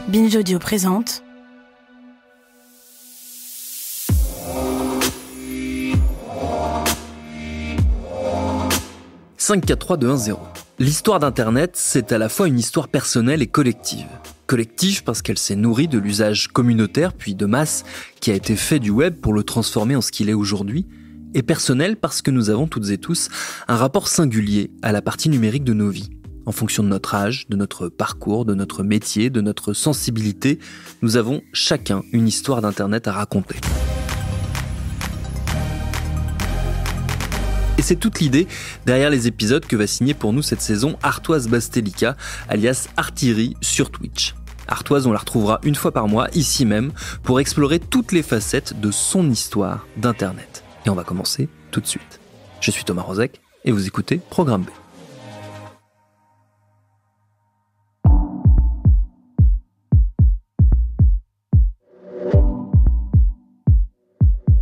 Binge Audio présente « 5, 4, 3, 2, 1, 0 ». L'histoire d'Internet, c'est à la fois une histoire personnelle et collective. Collective parce qu'elle s'est nourrie de l'usage communautaire puis de masse qui a été fait du web pour le transformer en ce qu'il est aujourd'hui. Et personnelle parce que nous avons toutes et tous un rapport singulier à la partie numérique de nos vies. En fonction de notre âge, de notre parcours, de notre métier, de notre sensibilité, nous avons chacun une histoire d'Internet à raconter. Et c'est toute l'idée derrière les épisodes que va signer pour nous cette saison Artoise Bastelica, alias Artillery sur Twitch. Artoise, on la retrouvera une fois par mois, ici même, pour explorer toutes les facettes de son histoire d'Internet. Et on va commencer tout de suite. Je suis Thomas Rozek et vous écoutez Programme B.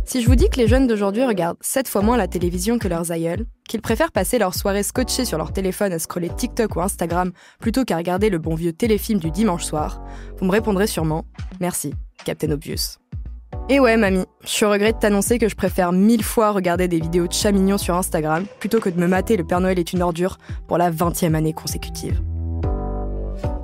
Si je vous dis que les jeunes d'aujourd'hui regardent 7 fois moins la télévision que leurs aïeuls, qu'ils préfèrent passer leur soirée scotchés sur leur téléphone à scroller TikTok ou Instagram plutôt qu'à regarder le bon vieux téléfilm du dimanche soir, vous me répondrez sûrement « Merci, Captain Obvious ». Et ouais, mamie, je suis au regret de t'annoncer que je préfère 1000 fois regarder des vidéos de chats mignons sur Instagram plutôt que de me mater Le Père Noël est une ordure pour la 20e année consécutive.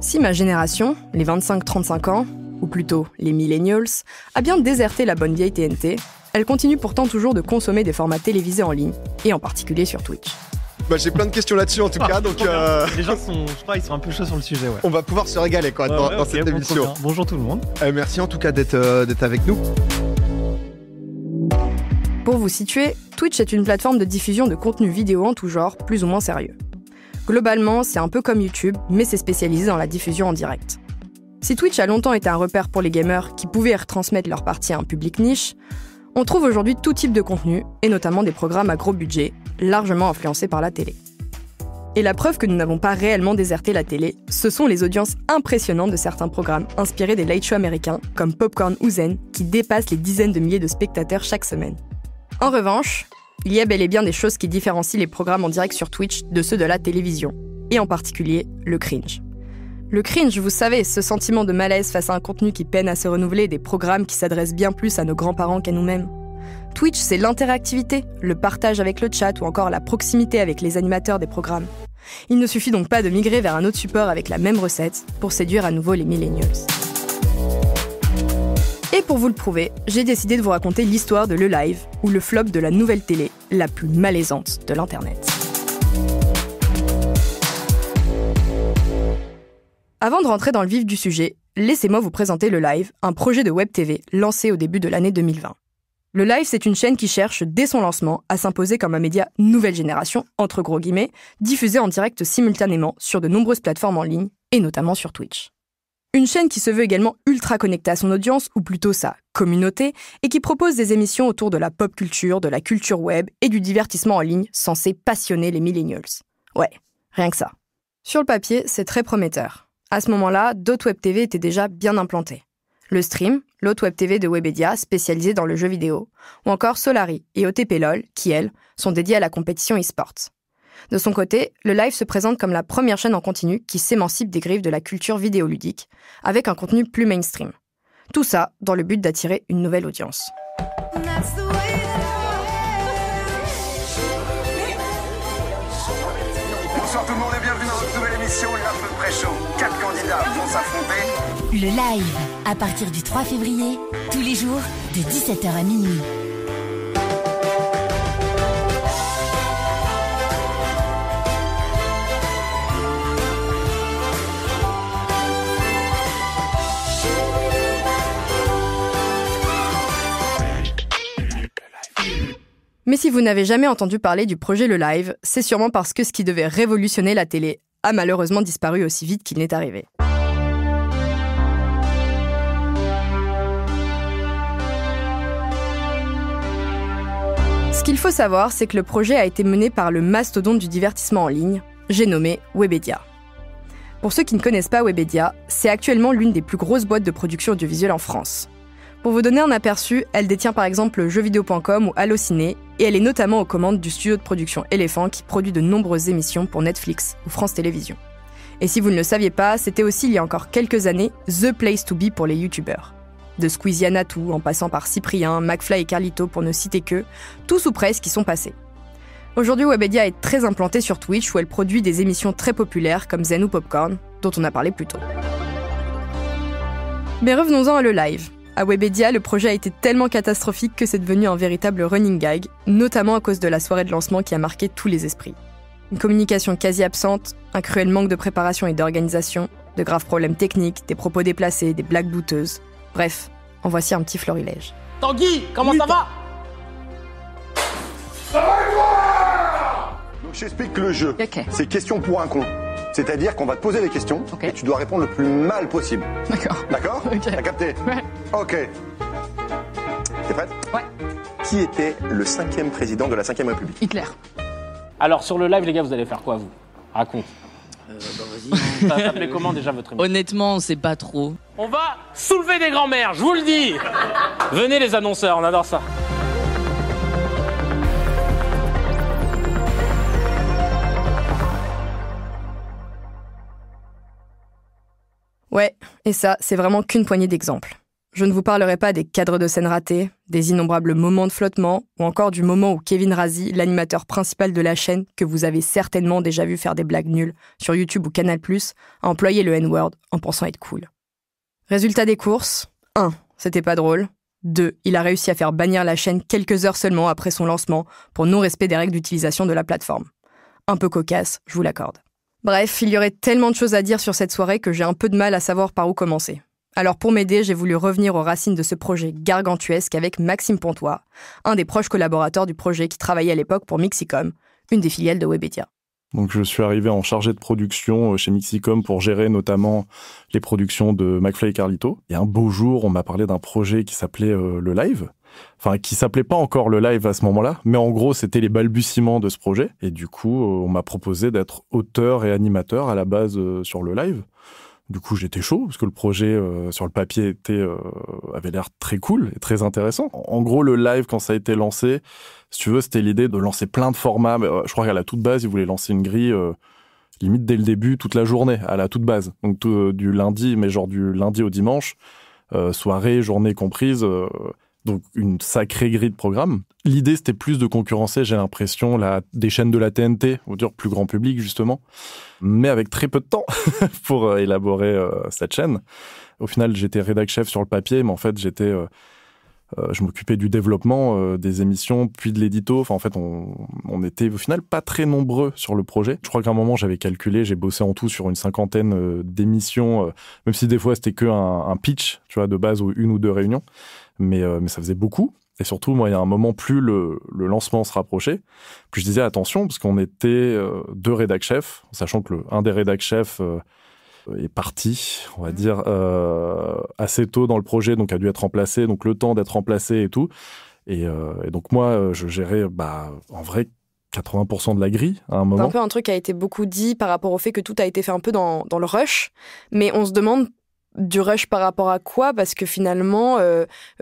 Si ma génération, les 25-35 ans, ou plutôt les millennials, a bien déserté la bonne vieille TNT, elle continue pourtant toujours de consommer des formats télévisés en ligne, et en particulier sur Twitch. J'ai plein de questions là-dessus en tout cas, donc les gens sont, je crois, ils sont un peu chauds sur le sujet. Ouais. On va pouvoir se régaler quoi, dans cette émission. Bonjour tout le monde. Merci en tout cas d'être avec nous. Pour vous situer, Twitch est une plateforme de diffusion de contenu vidéo en tout genre, plus ou moins sérieux. Globalement, c'est un peu comme YouTube, mais c'est spécialisé dans la diffusion en direct. Si Twitch a longtemps été un repère pour les gamers qui pouvaient retransmettre leur partie à un public niche, on trouve aujourd'hui tout type de contenu, et notamment des programmes à gros budget, largement influencés par la télé. Et la preuve que nous n'avons pas réellement déserté la télé, ce sont les audiences impressionnantes de certains programmes inspirés des late shows américains, comme Popcorn ou Zen, qui dépassent les dizaines de milliers de spectateurs chaque semaine. En revanche, il y a bel et bien des choses qui différencient les programmes en direct sur Twitch de ceux de la télévision, et en particulier le cringe. Le cringe, vous savez, ce sentiment de malaise face à un contenu qui peine à se renouveler, des programmes qui s'adressent bien plus à nos grands-parents qu'à nous-mêmes. Twitch, c'est l'interactivité, le partage avec le chat ou encore la proximité avec les animateurs des programmes. Il ne suffit donc pas de migrer vers un autre support avec la même recette pour séduire à nouveau les millennials. Et pour vous le prouver, j'ai décidé de vous raconter l'histoire de Le Live, ou le flop de la nouvelle télé, la plus malaisante de l'Internet. Avant de rentrer dans le vif du sujet, laissez-moi vous présenter Le Live, un projet de web TV lancé au début de l'année 2020. Le Live, c'est une chaîne qui cherche, dès son lancement, à s'imposer comme un média nouvelle génération, entre gros guillemets, diffusé en direct simultanément sur de nombreuses plateformes en ligne, et notamment sur Twitch. Une chaîne qui se veut également ultra connectée à son audience, ou plutôt sa communauté, et qui propose des émissions autour de la pop culture, de la culture web et du divertissement en ligne censé passionner les millennials. Ouais, rien que ça. Sur le papier, c'est très prometteur. À ce moment-là, d'autres web TV étaient déjà bien implantés. Le Stream, l'autre web TV de Webedia spécialisée dans le jeu vidéo, ou encore Solary et OTP LOL, qui, elles, sont dédiées à la compétition e-sport. De son côté, le Live se présente comme la première chaîne en continu qui s'émancipe des griffes de la culture vidéoludique, avec un contenu plus mainstream. Tout ça dans le but d'attirer une nouvelle audience. Bonsoir tout le monde et bienvenue dans notre nouvelle émission La Feu Pré-Show. 4 candidats vont s'affronter. Le Live, à partir du 3 février, tous les jours, de 17h à minuit. Mais si vous n'avez jamais entendu parler du projet Le Live, c'est sûrement parce que ce qui devait révolutionner la télé a malheureusement disparu aussi vite qu'il n'est arrivé. Ce qu'il faut savoir, c'est que le projet a été mené par le mastodonte du divertissement en ligne, j'ai nommé Webedia. Pour ceux qui ne connaissent pas Webedia, c'est actuellement l'une des plus grosses boîtes de production audiovisuelle en France. Pour vous donner un aperçu, elle détient par exemple jeuxvideo.com ou Allociné, et elle est notamment aux commandes du studio de production Elephant qui produit de nombreuses émissions pour Netflix ou France Télévisions. Et si vous ne le saviez pas, c'était aussi il y a encore quelques années the place to be pour les youtubeurs. De Squeezie à Natou, en passant par Cyprien, McFly et Carlito pour ne citer que, tous ou presque y sont passés. Aujourd'hui, Webedia est très implantée sur Twitch où elle produit des émissions très populaires comme Zen ou Popcorn, dont on a parlé plus tôt. Mais revenons-en à le live. À Webedia, le projet a été tellement catastrophique que c'est devenu un véritable running gag, notamment à cause de la soirée de lancement qui a marqué tous les esprits. Une communication quasi absente, un cruel manque de préparation et d'organisation, de graves problèmes techniques, des propos déplacés, des blagues douteuses. Bref, en voici un petit florilège. Tanguy, comment ça va? Donc j'explique le jeu. Ok. C'est question pour un con. C'est-à-dire qu'on va te poser des questions et tu dois répondre le plus mal possible. D'accord. D'accord? Ok. T'as capté? Ouais. Ok. T'es prête? Ouais. Qui était le 5e président de la 5e République? Hitler. Alors sur le live, les gars, vous allez faire quoi, vous? Raconte. Vas-y. Ça s'appelait comment déjà votre émission? Honnêtement, on sait pas trop. On va soulever des grands-mères, je vous le dis. Venez les annonceurs, on adore ça. Ouais, et ça, c'est vraiment qu'une poignée d'exemples. Je ne vous parlerai pas des cadres de scène ratés, des innombrables moments de flottement, ou encore du moment où Kevin Razi, l'animateur principal de la chaîne, que vous avez certainement déjà vu faire des blagues nulles sur YouTube ou Canal+, a employé le N-word en pensant être cool. Résultat des courses, 1. C'était pas drôle. 2. Il a réussi à faire bannir la chaîne quelques heures seulement après son lancement pour non-respect des règles d'utilisation de la plateforme. Un peu cocasse, je vous l'accorde. Bref, il y aurait tellement de choses à dire sur cette soirée que j'ai un peu de mal à savoir par où commencer. Alors pour m'aider, j'ai voulu revenir aux racines de ce projet gargantuesque avec Maxime Pontois, un des proches collaborateurs du projet qui travaillait à l'époque pour Mixicom, une des filiales de Webedia. Donc je suis arrivé en chargé de production chez Mixicom pour gérer notamment les productions de McFly et Carlito. Et un beau jour, on m'a parlé d'un projet qui s'appelait le Live. Enfin, qui s'appelait pas encore le Live à ce moment-là, mais en gros, c'était les balbutiements de ce projet. Et du coup, on m'a proposé d'être auteur et animateur à la base sur le Live. Du coup, j'étais chaud, parce que le projet, sur le papier, avait l'air très cool et très intéressant. En gros, le Live, quand ça a été lancé, si tu veux, c'était l'idée de lancer plein de formats. Je crois qu'à la toute base, ils voulaient lancer une grille, limite dès le début, toute la journée, à la toute base. Donc du lundi, mais genre du lundi au dimanche, soirée, journée comprise... Donc, une sacrée grille de programme. L'idée, c'était plus de concurrencer, j'ai l'impression, des chaînes de la TNT, ou dire plus grand public, justement, mais avec très peu de temps pour élaborer cette chaîne. Au final, j'étais rédac-chef sur le papier, mais en fait, je m'occupais du développement des émissions, puis de l'édito. Enfin, en fait, on était au final pas très nombreux sur le projet. Je crois qu'à un moment, j'avais calculé, j'ai bossé en tout sur une 50aine d'émissions, même si des fois, c'était qu'un pitch, tu vois, de base, ou 1 ou 2 réunions. Mais ça faisait beaucoup. Et surtout, moi, il y a un moment, plus le lancement se rapprochait, plus je disais attention, parce qu'on était 2 rédac-chefs, sachant que un des rédac-chefs est parti, on va dire, assez tôt dans le projet, donc a dû être remplacé, donc le temps d'être remplacé et tout. Et donc moi, je gérais, en vrai, 80% de la grille à un moment. C'est un peu un truc qui a été beaucoup dit par rapport au fait que tout a été fait un peu dans le rush, mais on se demande du rush par rapport à quoi? Parce que finalement,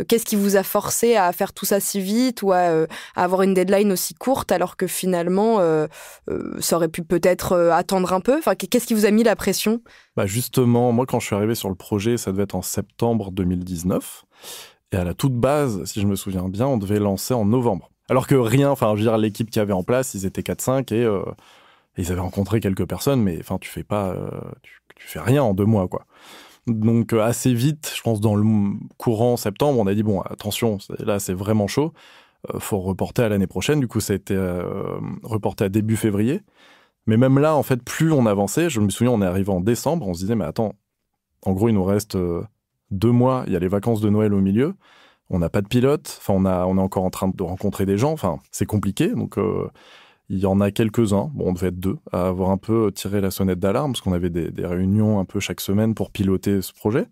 qu'est-ce qui vous a forcé à faire tout ça si vite ou à avoir une deadline aussi courte alors que finalement, ça aurait pu peut-être attendre un peu? Enfin, qu'est-ce qui vous a mis la pression? Justement, moi, quand je suis arrivé sur le projet, ça devait être en septembre 2019. Et à la toute base, si je me souviens bien, on devait lancer en novembre. Alors que rien, enfin, je veux dire, l'équipe qu'il y avait en place, ils étaient 4-5 et ils avaient rencontré quelques personnes, mais enfin, tu fais rien en 2 mois, quoi. Donc assez vite, je pense dans le courant septembre, on a dit bon, attention, là c'est vraiment chaud, faut reporter à l'année prochaine. Du coup, ça a été reporté à début février. Mais même là, en fait, plus on avançait, je me souviens, on est arrivé en décembre, on se disait mais attends, en gros il nous reste 2 mois, il y a les vacances de Noël au milieu, on n'a pas de pilote, enfin on est encore en train de rencontrer des gens, enfin c'est compliqué, donc il y en a quelques-uns, bon, on devait être 2, à avoir un peu tiré la sonnette d'alarme, parce qu'on avait des réunions un peu chaque semaine pour piloter ce projet.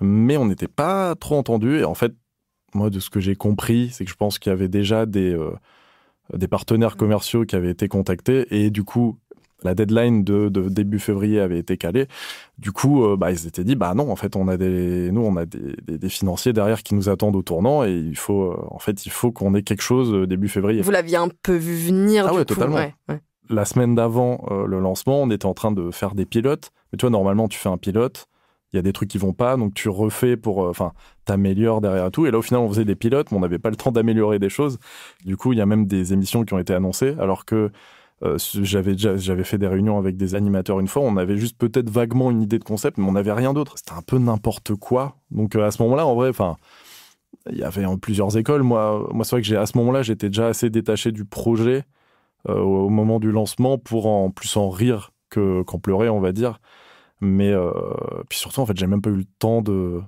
Mais on n'était pas trop entendus. Et en fait, moi, de ce que j'ai compris, c'est que je pense qu'il y avait déjà des partenaires commerciaux qui avaient été contactés. Et du coup, la deadline de début février avait été calée. Du coup, ils s'étaient dit, non, en fait, on a des financiers derrière qui nous attendent au tournant et il faut qu'on ait quelque chose début février. Vous l'aviez un peu vu venir, du coup. Ouais, totalement. Ouais. La semaine d'avant le lancement, on était en train de faire des pilotes, Mais tu vois, normalement, tu fais un pilote, il y a des trucs qui vont pas, donc tu refais pour... t'améliores derrière et tout. Et là, au final, on faisait des pilotes, mais on n'avait pas le temps d'améliorer des choses. Du coup, il y a même des émissions qui ont été annoncées, alors que j'avais fait des réunions avec des animateurs une fois, on avait juste peut-être vaguement une idée de concept, mais on n'avait rien d'autre. C'était un peu n'importe quoi. Donc à ce moment-là, en vrai, il y avait plusieurs écoles. Moi, c'est vrai que à ce moment-là, j'étais déjà assez détaché du projet au moment du lancement pour en plus en rire qu'en pleurer, on va dire. Mais puis surtout, en fait, j'ai même pas eu le temps de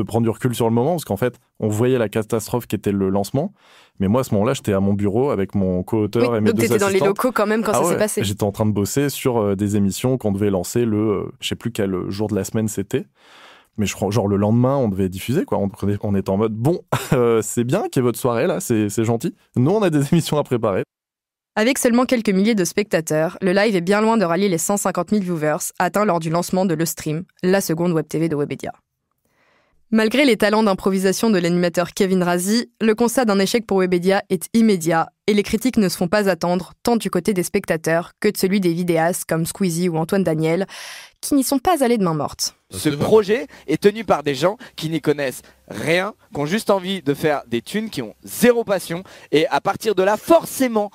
prendre du recul sur le moment, parce qu'en fait, on voyait la catastrophe qui était le lancement. Mais moi, à ce moment-là, j'étais à mon bureau avec mon co-auteur et mes 2 assistants. Donc, t'étais dans les locaux quand même quand ça s'est passé. J'étais en train de bosser sur des émissions qu'on devait lancer je sais plus quel jour de la semaine c'était. Mais je crois, genre le lendemain, on devait diffuser, quoi. On était en mode, bon, c'est bien qu'il y ait votre soirée, là, c'est gentil. Nous, on a des émissions à préparer. Avec seulement quelques milliers de spectateurs, le live est bien loin de rallier les 150 000 viewers atteints lors du lancement de Le Stream, la seconde web TV de Webedia. Malgré les talents d'improvisation de l'animateur Kevin Razi, le constat d'un échec pour Webedia est immédiat et les critiques ne se font pas attendre tant du côté des spectateurs que de celui des vidéastes comme Squeezie ou Antoine Daniel, qui n'y sont pas allés de main morte. Ce projet est tenu par des gens qui n'y connaissent rien, qui ont juste envie de faire des thunes, qui ont zéro passion. Et à partir de là, forcément,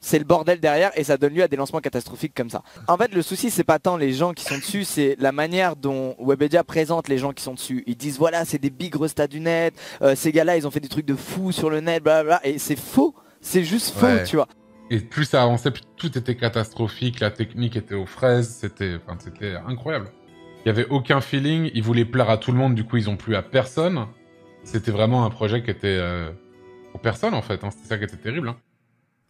c'est le bordel derrière et ça donne lieu à des lancements catastrophiques comme ça. En fait, le souci, c'est pas tant les gens qui sont dessus, c'est la manière dont Webedia présente les gens qui sont dessus. Ils disent, voilà, c'est des big restats du net, ces gars-là, ils ont fait des trucs de fous sur le net, blablabla. Et c'est faux, c'est juste faux, tu vois. Et plus ça avançait, plus tout était catastrophique, la technique était aux fraises, c'était incroyable. Il y avait aucun feeling, ils voulaient plaire à tout le monde, du coup ils ont plu à personne. C'était vraiment un projet qui était pour personne en fait, c'était ça qui était terrible.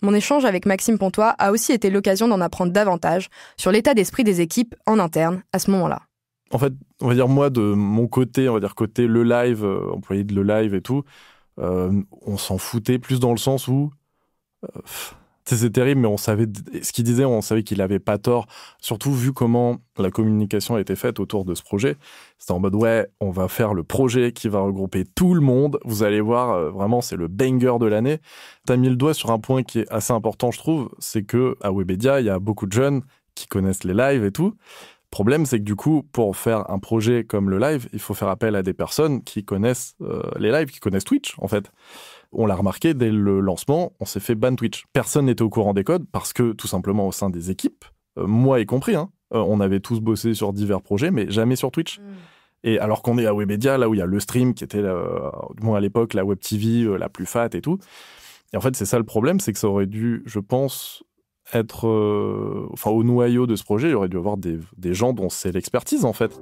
Mon échange avec Maxime Pontois a aussi été l'occasion d'en apprendre davantage sur l'état d'esprit des équipes en interne à ce moment-là. En fait, on va dire moi de mon côté, on va dire côté le live, employé de le live et tout, on s'en foutait plus dans le sens où... c'est terrible, mais on savait ce qu'il disait, on savait qu'il avait pas tort. Surtout vu comment la communication a été faite autour de ce projet. C'était en mode, ouais, on va faire le projet qui va regrouper tout le monde. Vous allez voir, vraiment, c'est le banger de l'année. T'as mis le doigt sur un point qui est assez important, je trouve. C'est que à Webedia, il y a beaucoup de jeunes qui connaissent les lives et tout. Le problème, c'est que du coup, pour faire un projet comme le live, il faut faire appel à des personnes qui connaissent les lives, qui connaissent Twitch, en fait. On l'a remarqué, dès le lancement, on s'est fait ban Twitch. Personne n'était au courant des codes parce que, tout simplement, au sein des équipes, moi y compris, on avait tous bossé sur divers projets, mais jamais sur Twitch. Et alors qu'on est à Webedia, là où il y a le stream, qui était, à l'époque, la web TV la plus fat et tout. Et en fait, c'est ça le problème, c'est que ça aurait dû, je pense, être... au noyau de ce projet, il y aurait dû avoir des gens dont c'est l'expertise, en fait.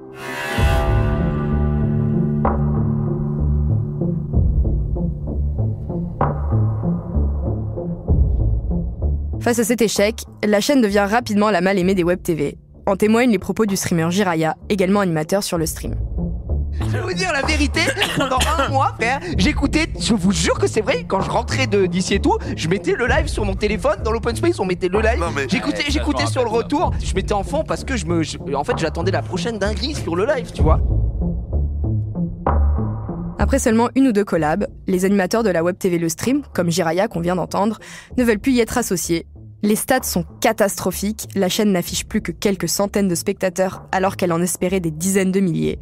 Face à cet échec, la chaîne devient rapidement la mal-aimée des web TV. En témoignent les propos du streamer Jiraya, également animateur sur le stream. Je vais vous dire la vérité, pendant un mois, frère, j'écoutais, je vous jure que c'est vrai, quand je rentrais d'ici et tout, je mettais le live sur mon téléphone, dans l'open space, on mettait le live, j'écoutais sur le retour, je mettais en fond parce que en fait, j'attendais la prochaine dinguerie sur le live, tu vois. Après seulement 1 ou 2 collabs, les animateurs de la web TV Le Stream, comme Jiraya qu'on vient d'entendre, ne veulent plus y être associés. Les stats sont catastrophiques, la chaîne n'affiche plus que quelques centaines de spectateurs alors qu'elle en espérait des dizaines de milliers.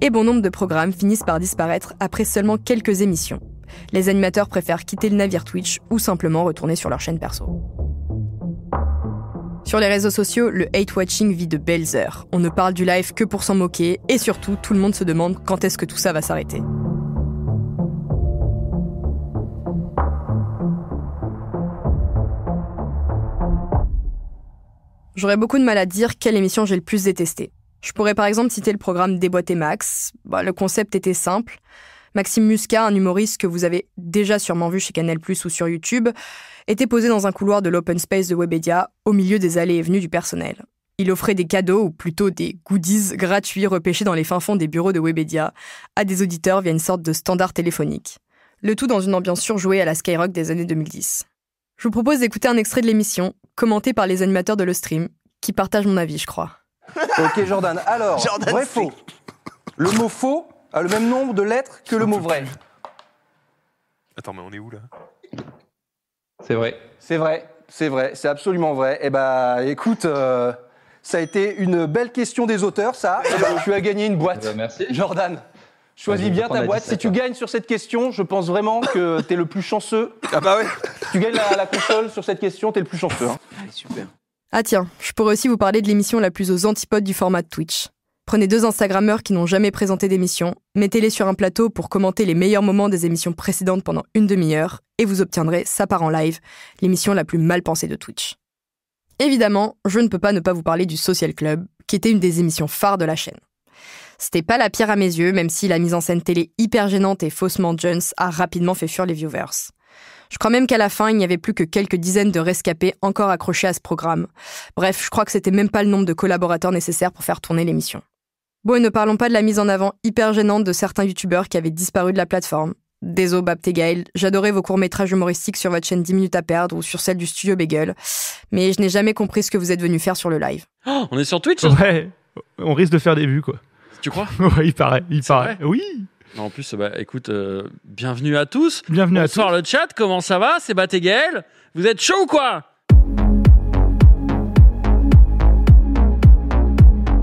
Et bon nombre de programmes finissent par disparaître après seulement quelques émissions. Les animateurs préfèrent quitter le navire Twitch ou simplement retourner sur leur chaîne perso. Sur les réseaux sociaux, le hate-watching vit de belles heures. On ne parle du live que pour s'en moquer et surtout, tout le monde se demande quand est-ce que tout ça va s'arrêter. J'aurais beaucoup de mal à dire quelle émission j'ai le plus détestée. Je pourrais par exemple citer le programme Déboîté Max. Le concept était simple. Maxime Muscat, un humoriste que vous avez déjà sûrement vu chez Canal+ ou sur YouTube, était posé dans un couloir de l'open space de Webedia, au milieu des allées et venues du personnel. Il offrait des cadeaux, ou plutôt des goodies gratuits repêchés dans les fins fonds des bureaux de Webedia, à des auditeurs via une sorte de standard téléphonique. Le tout dans une ambiance surjouée à la Skyrock des années 2010. Je vous propose d'écouter un extrait de l'émission, commenté par les animateurs de Le Stream, qui partagent mon avis, je crois. Ok Jordan, alors, vrai faux. Le mot faux a le même nombre de lettres que le mot vrai. Attends, mais on est où là? C'est vrai. C'est vrai, c'est vrai, c'est absolument vrai. Eh bah écoute, Ça a été une belle question des auteurs, ça. Tu as gagné une boîte. Merci. Jordan, choisis bien ta boîte. Si tu gagnes sur cette question, je pense vraiment que t'es le plus chanceux. Ah bah ouais. Si tu gagnes la console sur cette question, t'es le plus chanceux. Hein. Allez, super. Ah tiens, je pourrais aussi vous parler de l'émission la plus aux antipodes du format de Twitch. Prenez 2 Instagrammeurs qui n'ont jamais présenté d'émission, mettez-les sur un plateau pour commenter les meilleurs moments des émissions précédentes pendant une demi-heure, et vous obtiendrez Ça part en live, l'émission la plus mal pensée de Twitch. Évidemment, je ne peux pas ne pas vous parler du Social Club, qui était une des émissions phares de la chaîne. C'était pas la pire à mes yeux, même si la mise en scène télé hyper gênante et faussement Jones a rapidement fait fuir les viewers. Je crois même qu'à la fin, il n'y avait plus que quelques dizaines de rescapés encore accrochés à ce programme. Bref, je crois que c'était même pas le nombre de collaborateurs nécessaires pour faire tourner l'émission. Bon, et ne parlons pas de la mise en avant hyper gênante de certains youtubeurs qui avaient disparu de la plateforme. Désolé Bapt et Gaël, j'adorais vos courts-métrages humoristiques sur votre chaîne 10 minutes à perdre ou sur celle du Studio Bagel, mais je n'ai jamais compris ce que vous êtes venus faire sur le live. Oh, on est sur Twitch? Ouais, on risque de faire des vues, quoi. Tu crois? Ouais, il paraît. Vrai Oui. En plus, écoute, bienvenue à tous. Bienvenue à tous. Bonsoir le chat, comment ça va? C'est Bapt et Gaël. Vous êtes chaud ou quoi?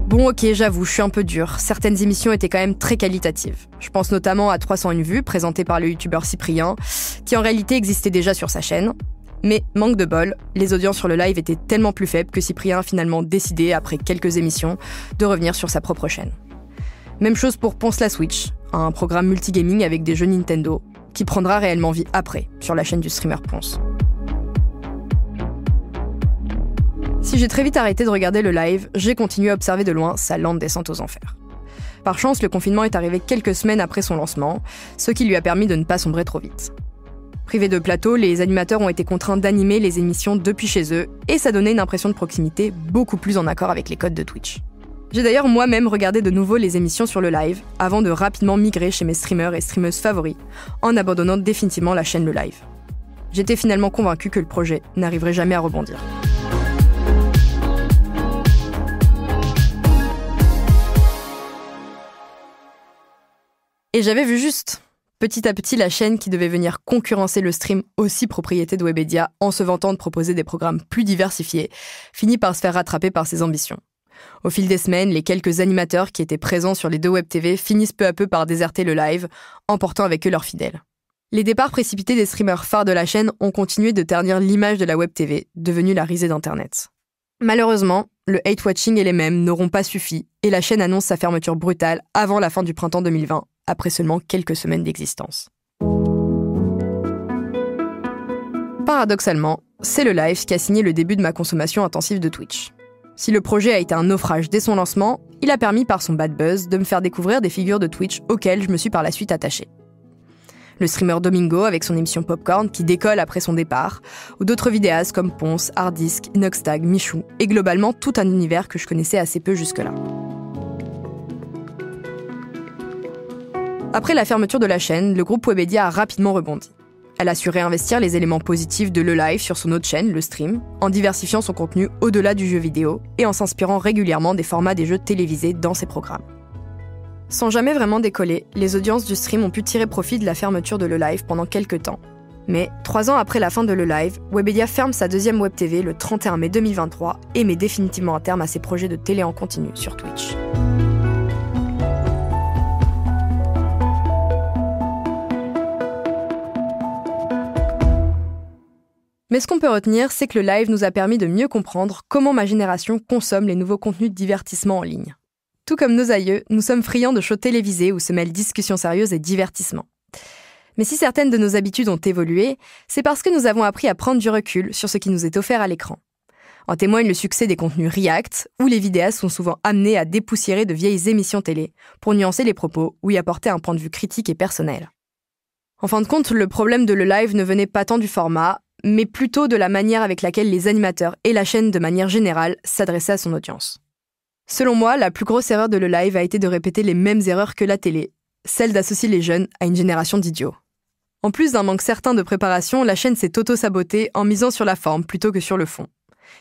Bon ok, j'avoue, je suis un peu dure. Certaines émissions étaient quand même très qualitatives. Je pense notamment à 301 vues, présentée par le youtubeur Cyprien, qui en réalité existait déjà sur sa chaîne. Mais, manque de bol, les audiences sur le live étaient tellement plus faibles que Cyprien a finalement décidé, après quelques émissions, de revenir sur sa propre chaîne. Même chose pour Ponce la Switch, un programme multigaming avec des jeux Nintendo, qui prendra réellement vie après, sur la chaîne du streamer Ponce. Si j'ai très vite arrêté de regarder le live, j'ai continué à observer de loin sa lente descente aux enfers. Par chance, le confinement est arrivé quelques semaines après son lancement, ce qui lui a permis de ne pas sombrer trop vite. Privés de plateau, les animateurs ont été contraints d'animer les émissions depuis chez eux, et ça donnait une impression de proximité beaucoup plus en accord avec les codes de Twitch. J'ai d'ailleurs moi-même regardé de nouveau les émissions sur le live, avant de rapidement migrer chez mes streamers et streameuses favoris, en abandonnant définitivement la chaîne Le Live. J'étais finalement convaincu que le projet n'arriverait jamais à rebondir. Et j'avais vu juste. Petit à petit, la chaîne qui devait venir concurrencer le stream, aussi propriété de Webedia, en se vantant de proposer des programmes plus diversifiés, finit par se faire rattraper par ses ambitions. Au fil des semaines, les quelques animateurs qui étaient présents sur les 2 web TV finissent peu à peu par déserter le live, emportant avec eux leurs fidèles. Les départs précipités des streamers phares de la chaîne ont continué de ternir l'image de la web TV, devenue la risée d'Internet. Malheureusement, le hate-watching et les mèmes n'auront pas suffi, et la chaîne annonce sa fermeture brutale avant la fin du printemps 2020, après seulement quelques semaines d'existence. Paradoxalement, c'est le live qui a signé le début de ma consommation intensive de Twitch. Si le projet a été un naufrage dès son lancement, il a permis par son bad buzz de me faire découvrir des figures de Twitch auxquelles je me suis par la suite attachée. Le streamer Domingo avec son émission Popcorn qui décolle après son départ, ou d'autres vidéastes comme Ponce, Hardisk, Inoxtag, Michou, et globalement tout un univers que je connaissais assez peu jusque-là. Après la fermeture de la chaîne, le groupe Webedia a rapidement rebondi. Elle a su réinvestir les éléments positifs de Le Live sur son autre chaîne, le stream, en diversifiant son contenu au-delà du jeu vidéo et en s'inspirant régulièrement des formats des jeux télévisés dans ses programmes. Sans jamais vraiment décoller, les audiences du stream ont pu tirer profit de la fermeture de Le Live pendant quelques temps. Mais, 3 ans après la fin de Le Live, Webedia ferme sa 2e web TV le 31 mai 2023 et met définitivement un terme à ses projets de télé en continu sur Twitch. Mais ce qu'on peut retenir, c'est que le live nous a permis de mieux comprendre comment ma génération consomme les nouveaux contenus de divertissement en ligne. Tout comme nos aïeux, nous sommes friands de shows télévisés où se mêlent discussions sérieuses et divertissement. Mais si certaines de nos habitudes ont évolué, c'est parce que nous avons appris à prendre du recul sur ce qui nous est offert à l'écran. En témoigne le succès des contenus React, où les vidéastes sont souvent amenés à dépoussiérer de vieilles émissions télé pour nuancer les propos ou y apporter un point de vue critique et personnel. En fin de compte, le problème de Le Live ne venait pas tant du format, mais plutôt de la manière avec laquelle les animateurs et la chaîne de manière générale s'adressaient à son audience. Selon moi, la plus grosse erreur de Le Live a été de répéter les mêmes erreurs que la télé, celle d'associer les jeunes à une génération d'idiots. En plus d'un manque certain de préparation, la chaîne s'est auto-sabotée en misant sur la forme plutôt que sur le fond.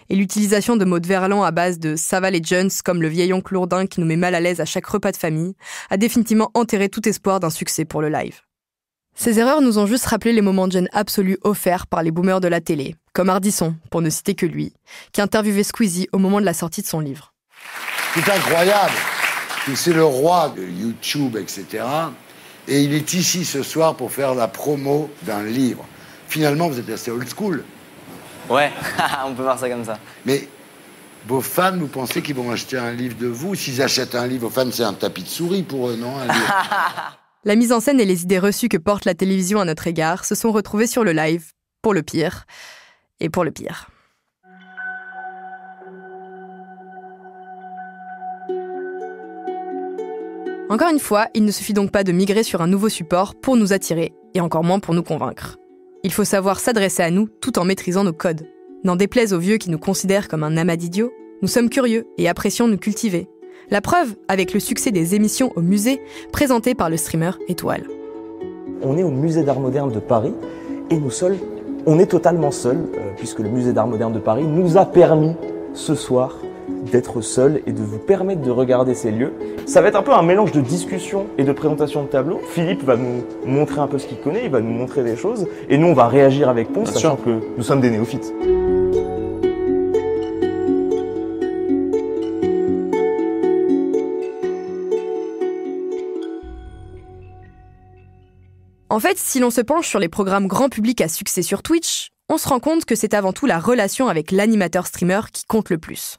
Et l'utilisation de mots de verlan à base de « ça va les jeunes » comme le vieil oncle lourdin qui nous met mal à l'aise à chaque repas de famille, a définitivement enterré tout espoir d'un succès pour Le Live. Ces erreurs nous ont juste rappelé les moments de gêne absolus offerts par les boomers de la télé, comme Ardisson, pour ne citer que lui, qui interviewait Squeezie au moment de la sortie de son livre. C'est incroyable. C'est le roi de YouTube, etc. Et il est ici ce soir pour faire la promo d'un livre. Finalement, vous êtes assez old school. Ouais, on peut voir ça comme ça. Mais vos fans, vous pensez qu'ils vont acheter un livre de vous? S'ils achètent un livre, vos fans, c'est un tapis de souris pour eux, non? Un livre. La mise en scène et les idées reçues que porte la télévision à notre égard se sont retrouvées sur le live, pour le pire, et pour le pire. Encore une fois, il ne suffit donc pas de migrer sur un nouveau support pour nous attirer, et encore moins pour nous convaincre. Il faut savoir s'adresser à nous tout en maîtrisant nos codes. N'en déplaise aux vieux qui nous considèrent comme un amas d'idiots, nous sommes curieux et apprécions nous cultiver. La preuve avec le succès des émissions au musée présentées par le streamer Étoile. On est au musée d'art moderne de Paris et nous seuls, on est totalement seuls puisque le musée d'art moderne de Paris nous a permis ce soir d'être seuls et de vous permettre de regarder ces lieux. Ça va être un peu un mélange de discussion et de présentation de tableaux. Philippe va nous montrer un peu ce qu'il connaît, il va nous montrer des choses et nous on va réagir avec Ponce, sachant que nous sommes des néophytes. En fait, si l'on se penche sur les programmes grand public à succès sur Twitch, on se rend compte que c'est avant tout la relation avec l'animateur-streamer qui compte le plus.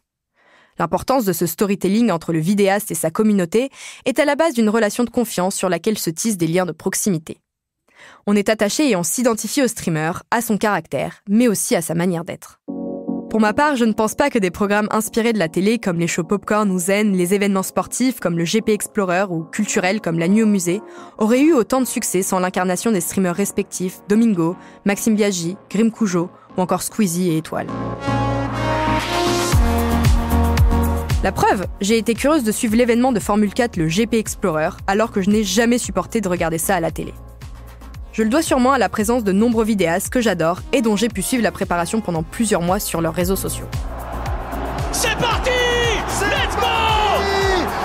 L'importance de ce storytelling entre le vidéaste et sa communauté est à la base d'une relation de confiance sur laquelle se tissent des liens de proximité. On est attaché et on s'identifie au streamer, à son caractère, mais aussi à sa manière d'être. Pour ma part, je ne pense pas que des programmes inspirés de la télé comme les shows Popcorn ou Zen, les événements sportifs comme le GP Explorer ou culturels comme la nuit au musée auraient eu autant de succès sans l'incarnation des streamers respectifs Domingo, Maxime Biaggi, Grim Cujo ou encore Squeezie et Étoile. La preuve, j'ai été curieuse de suivre l'événement de Formule 4, le GP Explorer, alors que je n'ai jamais supporté de regarder ça à la télé. Je le dois sûrement à la présence de nombreux vidéastes que j'adore et dont j'ai pu suivre la préparation pendant plusieurs mois sur leurs réseaux sociaux. C'est parti! Let's go!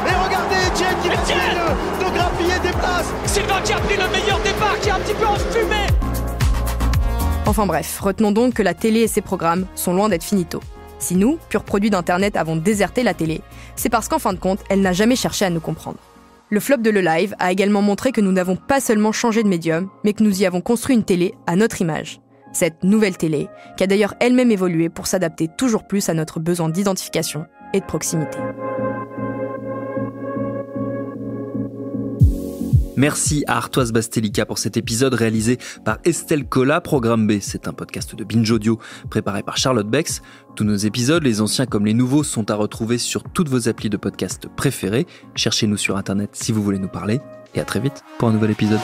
Et regardez, Jen qui vient de grappiller des places. Sylvain qui a pris le meilleur départ, qui est un petit peu enfumé. Enfin bref, retenons donc que la télé et ses programmes sont loin d'être finito. Si nous, purs produits d'internet, avons déserté la télé, c'est parce qu'en fin de compte, elle n'a jamais cherché à nous comprendre. Le flop de Le Live a également montré que nous n'avons pas seulement changé de médium, mais que nous y avons construit une télé à notre image. Cette nouvelle télé, qui a d'ailleurs elle-même évolué pour s'adapter toujours plus à notre besoin d'identification et de proximité. Merci à Artoise Bastelica pour cet épisode réalisé par Estelle Cola. Programme B, c'est un podcast de Binge Audio préparé par Charlotte Bex. Tous nos épisodes, les anciens comme les nouveaux, sont à retrouver sur toutes vos applis de podcast préférés. Cherchez-nous sur Internet si vous voulez nous parler. Et à très vite pour un nouvel épisode.